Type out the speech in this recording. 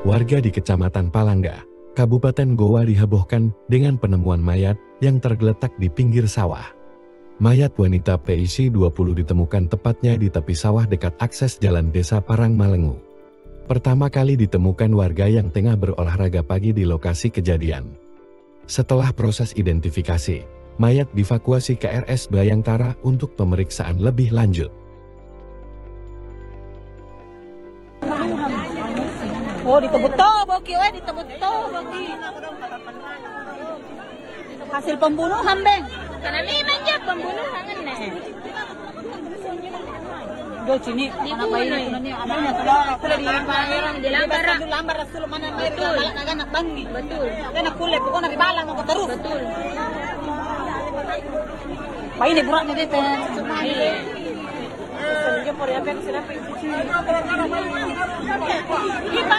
Warga di Kecamatan Palangga, Kabupaten Goa dihebohkan dengan penemuan mayat yang tergeletak di pinggir sawah. Mayat wanita PIC 20 ditemukan tepatnya di tepi sawah dekat akses jalan desa Parangmalengu. Pertama kali ditemukan warga yang tengah berolahraga pagi di lokasi kejadian. Setelah proses identifikasi, mayat dievakuasi ke RS Bayangkara untuk pemeriksaan lebih lanjut. Oh, ditebuto, Boki, ditebuto, Boki. Hasil pembunuhan, Beng. Karena memang dia pembunuhan, nih. Do sini, anak bayi ini, anaknya sudah di lambar rasul mana mereka balak anak bangi. Betul. Dan aku lihat pokoknya di balang mau terus. Betul. Bayi ini beratnya dia teh. Iya. Dia por ya pen sila pen. Kita